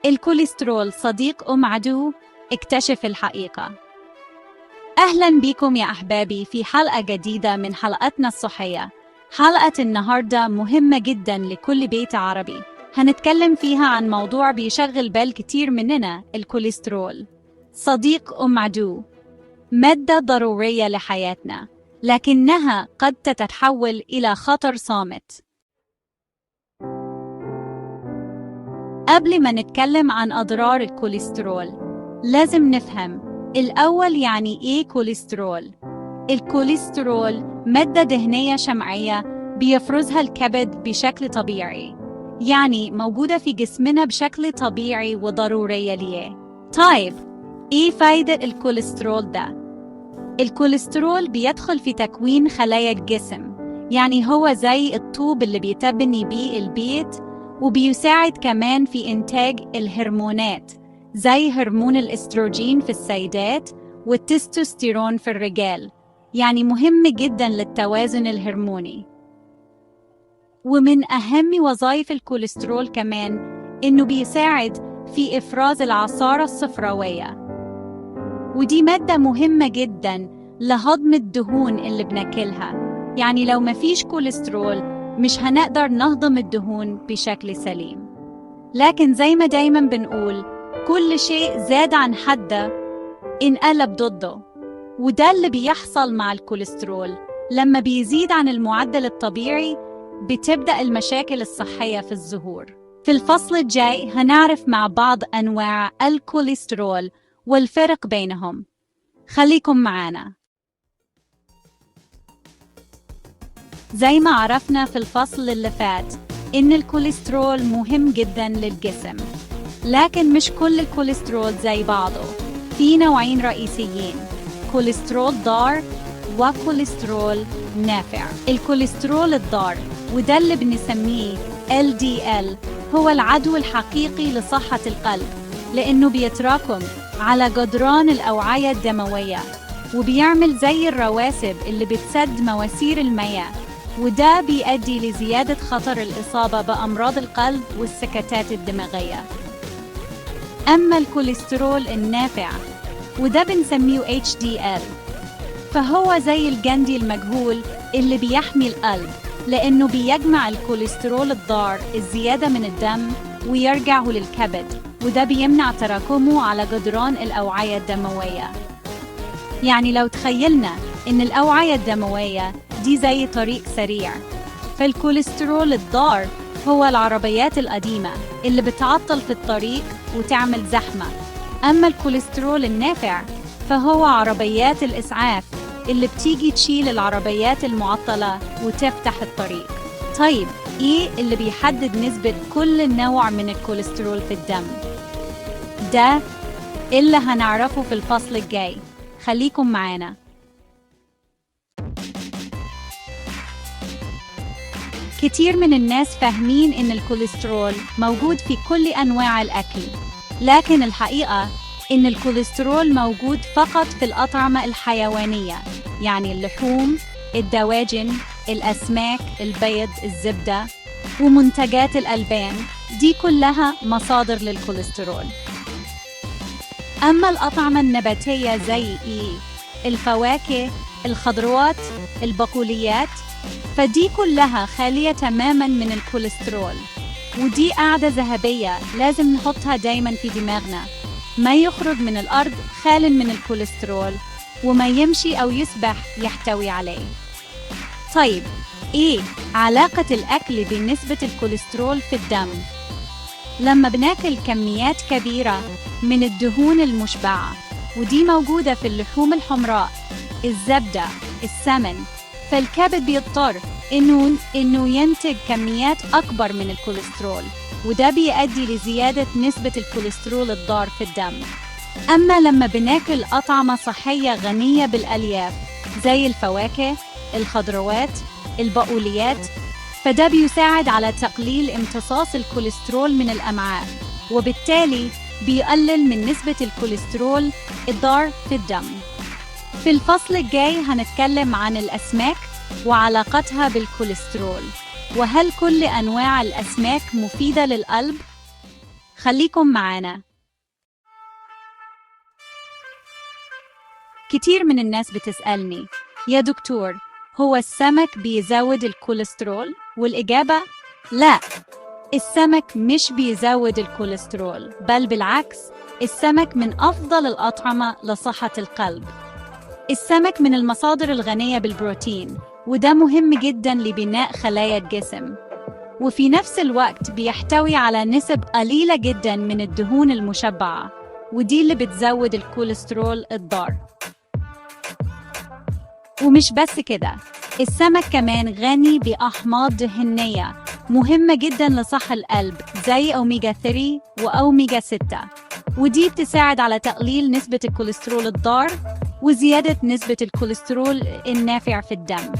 الكوليسترول صديق أم عدو؟ اكتشف الحقيقة. أهلاً بكم يا أحبابي في حلقة جديدة من حلقتنا الصحية. حلقة النهاردة مهمة جداً لكل بيت عربي، هنتكلم فيها عن موضوع بيشغل بال كتير مننا، الكوليسترول. صديق أم عدو، مادة ضرورية لحياتنا، لكنها قد تتحول إلى خطر صامت. قبل ما نتكلم عن أضرار الكوليسترول، لازم نفهم الأول يعني إيه كوليسترول؟ الكوليسترول مادة دهنية شمعية بيفرزها الكبد بشكل طبيعي، يعني موجودة في جسمنا بشكل طبيعي وضرورية ليه. طيب، إيه فايدة الكوليسترول ده؟ الكوليسترول بيدخل في تكوين خلايا الجسم، يعني هو زي الطوب اللي بيتبني بيه البيت، وبيساعد كمان في إنتاج الهرمونات زي هرمون الإستروجين في السيدات والتستوستيرون في الرجال، يعني مهم جداً للتوازن الهرموني. ومن أهم وظائف الكوليسترول كمان إنه بيساعد في إفراز العصارة الصفراوية، ودي مادة مهمة جداً لهضم الدهون اللي بناكلها، يعني لو مفيش كوليسترول مش هنقدر نهضم الدهون بشكل سليم. لكن زي ما دايماً بنقول، كل شيء زاد عن حده انقلب ضده، وده اللي بيحصل مع الكوليسترول. لما بيزيد عن المعدل الطبيعي بتبدأ المشاكل الصحية في الظهور. في الفصل الجاي هنعرف مع بعض أنواع الكوليسترول والفرق بينهم. خليكم معانا. زي ما عرفنا في الفصل اللي فات إن الكوليسترول مهم جداً للجسم، لكن مش كل الكوليسترول زي بعضه. في نوعين رئيسيين، كوليسترول ضار وكوليسترول نافع. الكوليسترول الضار، وده اللي بنسميه LDL، هو العدو الحقيقي لصحة القلب، لأنه بيتراكم على جدران الأوعية الدموية وبيعمل زي الرواسب اللي بتسد مواسير المياه، وده بيؤدي لزيادة خطر الإصابة بأمراض القلب والسكتات الدماغية. أما الكوليسترول النافع، وده بنسميه HDL، فهو زي الجندي المجهول اللي بيحمي القلب، لأنه بيجمع الكوليسترول الضار الزيادة من الدم ويرجعه للكبد، وده بيمنع تراكمه على جدران الأوعية الدموية. يعني لو تخيلنا إن الأوعية الدموية دي زي طريق سريع، فالكوليسترول الضار هو العربيات القديمة اللي بتعطل في الطريق وتعمل زحمة. أما الكوليسترول النافع فهو عربيات الإسعاف اللي بتيجي تشيل العربيات المعطلة وتفتح الطريق. طيب، إيه اللي بيحدد نسبة كل نوع من الكوليسترول في الدم؟ ده اللي هنعرفه في الفصل الجاي، خليكم معانا. كتير من الناس فاهمين إن الكوليسترول موجود في كل أنواع الأكل، لكن الحقيقة إن الكوليسترول موجود فقط في الأطعمة الحيوانية، يعني اللحوم، الدواجن، الأسماك، البيض، الزبدة، ومنتجات الألبان، دي كلها مصادر للكوليسترول. أما الأطعمة النباتية زي الفواكه، الخضروات، البقوليات، فدي كلها خالية تماماً من الكوليسترول، ودي قاعدة ذهبية لازم نحطها دايماً في دماغنا. ما يخرج من الأرض خال من الكوليسترول، وما يمشي أو يسبح يحتوي عليه. طيب، إيه علاقة الأكل بنسبة الكوليسترول في الدم؟ لما بناكل كميات كبيرة من الدهون المشبعة، ودي موجودة في الحمراء، الزبدة، السمن، فالكبد بيضطر إنه ينتج كميات أكبر من الكوليسترول، وده بيؤدي لزيادة نسبة الكوليسترول الضار في الدم. أما لما بناكل أطعمة صحية غنية بالألياف زي الفواكه، الخضروات، البقوليات، فده بيساعد على تقليل امتصاص الكوليسترول من الأمعاء، وبالتالي بيقلل من نسبة الكوليسترول الضار في الدم. في الفصل الجاي هنتكلم عن الأسماك وعلاقتها بالكوليسترول، وهل كل أنواع الأسماك مفيدة للقلب؟ خليكم معانا. كتير من الناس بتسألني: يا دكتور، هو السمك بيزود الكوليسترول؟ والإجابة: لا، السمك مش بيزود الكوليسترول، بل بالعكس، السمك من أفضل الأطعمة لصحة القلب. السمك من المصادر الغنية بالبروتين، وده مهم جداً لبناء خلايا الجسم. وفي نفس الوقت بيحتوي على نسب قليلة جداً من الدهون المشبعة، ودي اللي بتزود الكوليسترول الضار. ومش بس كده، السمك كمان غني بأحماض دهنية مهمة جداً لصحة القلب، زي أوميجا 3 وأوميجا 6، ودي بتساعد على تقليل نسبة الكوليسترول الضار وزيادة نسبة الكوليسترول النافع في الدم.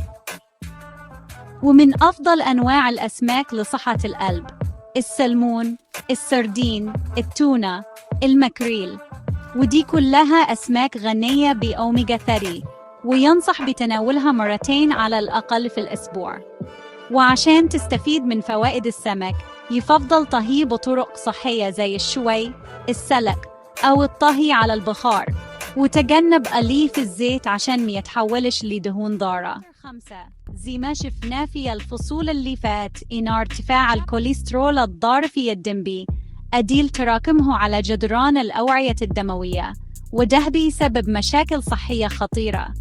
ومن أفضل أنواع الأسماك لصحة القلب: السلمون، السردين، التونة، الماكريل، ودي كلها أسماك غنية بأوميجا 3، وينصح بتناولها مرتين على الأقل في الأسبوع. وعشان تستفيد من فوائد السمك، يفضل طهيه بطرق صحية زي الشوي، السلق، أو الطهي على البخار، وتجنب قليه في الزيت عشان ما يتحولش لدهون ضارة. 5. زي ما شفنا في الفصول اللي فات، إن ارتفاع الكوليسترول الضار في الدم أديل تراكمه على جدران الأوعية الدموية، وده بيسبب مشاكل صحية خطيرة.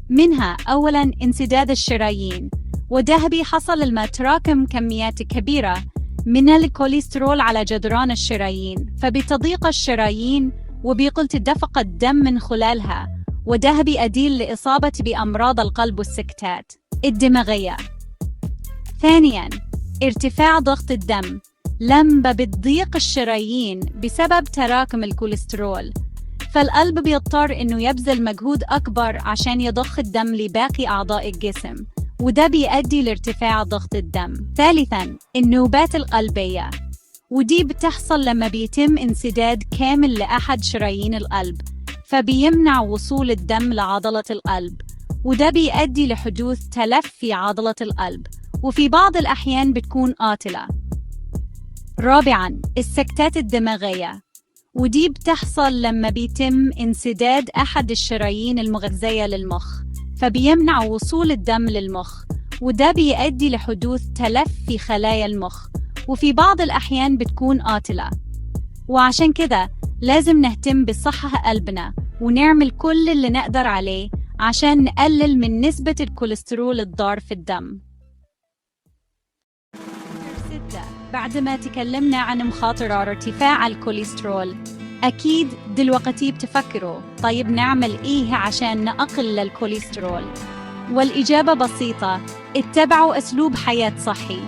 منها أولاً انسداد الشرايين، وده بيحصل لما تراكم كميات كبيرة من الكوليسترول على جدران الشرايين، فبتضيق الشرايين وبيقل تدفق الدم من خلالها، وده بيؤدي لإصابة بأمراض القلب والسكتات الدماغية. ثانياً، ارتفاع ضغط الدم. لما بتضيق الشرايين بسبب تراكم الكوليسترول، فالقلب بيضطر إنه يبذل مجهود أكبر عشان يضخ الدم لباقي أعضاء الجسم، وده بيؤدي لارتفاع ضغط الدم. ثالثاً، النوبات القلبية، ودي بتحصل لما بيتم انسداد كامل لأحد شرايين القلب، فبيمنع وصول الدم لعضلة القلب، وده بيؤدي لحدوث تلف في عضلة القلب، وفي بعض الأحيان بتكون قاتلة. رابعاً، السكتات الدماغية، ودي بتحصل لما بيتم انسداد أحد الشرايين المغذية للمخ، فبيمنع وصول الدم للمخ، وده بيؤدي لحدوث تلف في خلايا المخ، وفي بعض الأحيان بتكون قاتلة. وعشان كده لازم نهتم بصحة قلبنا ونعمل كل اللي نقدر عليه عشان نقلل من نسبة الكوليسترول الضار في الدم. 6. بعد ما تكلمنا عن مخاطر ارتفاع الكوليسترول، أكيد دلوقتي بتفكروا: طيب نعمل إيه عشان نقلل الكوليسترول؟ والإجابة بسيطة: اتبعوا أسلوب حياة صحي،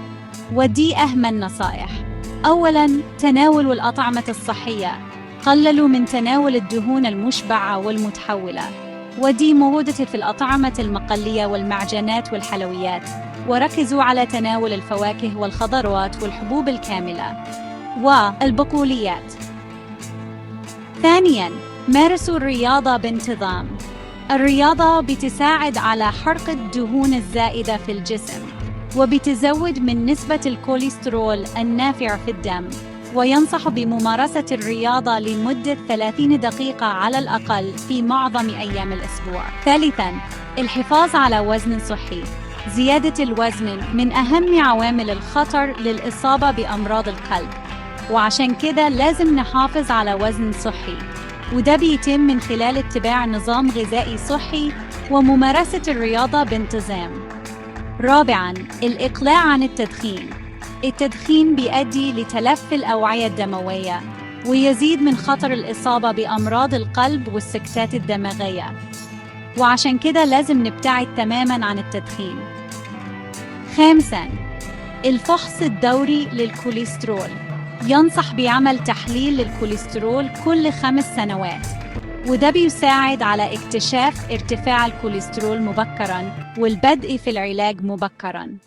ودي أهم النصائح. أولاً، تناولوا الأطعمة الصحية، قللوا من تناول الدهون المشبعة والمتحولة، ودي موجودة في الأطعمة المقلية والمعجنات والحلويات، وركزوا على تناول الفواكه والخضروات والحبوب الكاملة والبقوليات. ثانياً، مارسوا الرياضة بانتظام. الرياضة بتساعد على حرق الدهون الزائدة في الجسم، وبتزود من نسبة الكوليسترول النافع في الدم، وينصح بممارسة الرياضة لمدة 30 دقيقة على الأقل في معظم أيام الأسبوع. ثالثاً، الحفاظ على وزن صحي. زيادة الوزن من أهم عوامل الخطر للإصابة بأمراض القلب، وعشان كده لازم نحافظ على وزن صحي، وده بيتم من خلال اتباع نظام غذائي صحي وممارسة الرياضة بانتظام. رابعاً، الإقلاع عن التدخين. التدخين بيؤدي لتلف الأوعية الدموية، ويزيد من خطر الإصابة بأمراض القلب والسكتات الدماغية، وعشان كده لازم نبتعد تماماً عن التدخين. خامساً، الفحص الدوري للكوليسترول. ينصح بعمل تحليل للكوليسترول كل 5 سنوات، وده بيساعد على اكتشاف ارتفاع الكوليسترول مبكراً والبدء في العلاج مبكراً.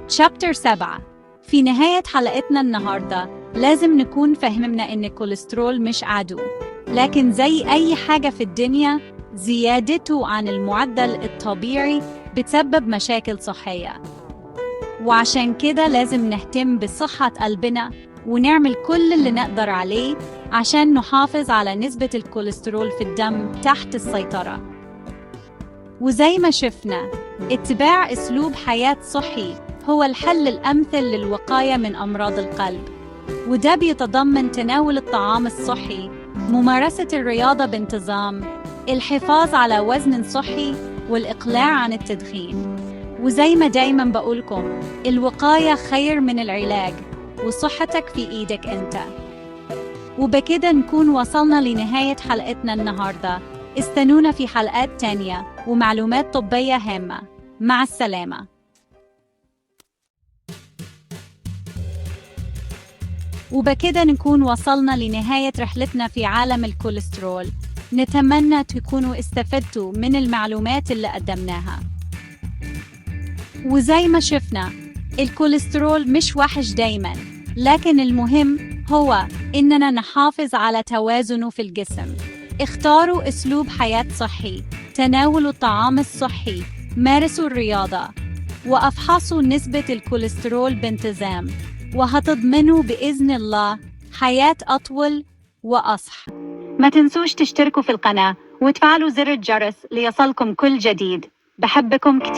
شابتر 7. في نهاية حلقتنا النهاردة، لازم نكون فهمنا إن الكوليسترول مش عدو، لكن زي أي حاجة في الدنيا، زيادته عن المعدل الطبيعي بتسبب مشاكل صحية. وعشان كده لازم نهتم بصحة قلبنا ونعمل كل اللي نقدر عليه عشان نحافظ على نسبة الكوليسترول في الدم تحت السيطرة. وزي ما شفنا، اتباع أسلوب حياة صحي هو الحل الأمثل للوقاية من أمراض القلب، وده بيتضمن تناول الطعام الصحي، ممارسة الرياضة بانتظام، الحفاظ على وزن صحي، والإقلاع عن التدخين. وزي ما دايما بقولكم، الوقاية خير من العلاج، وصحتك في إيدك أنت. وبكده نكون وصلنا لنهاية حلقتنا النهاردة. استنونا في حلقات تانية ومعلومات طبية هامة. مع السلامة. وبكده نكون وصلنا لنهاية رحلتنا في عالم الكوليسترول. نتمنى تكونوا استفدتوا من المعلومات اللي قدمناها. وزي ما شفنا، الكوليسترول مش وحش دايما، لكن المهم هو إننا نحافظ على توازنه في الجسم. اختاروا أسلوب حياة صحي، تناولوا الطعام الصحي، مارسوا الرياضة، وافحصوا نسبة الكوليسترول بانتظام، وهتضمنوا بإذن الله حياة أطول وأصح. ما تنسوش تشتركوا في القناة وتفعلوا زر الجرس ليصلكم كل جديد. بحبكم كتير.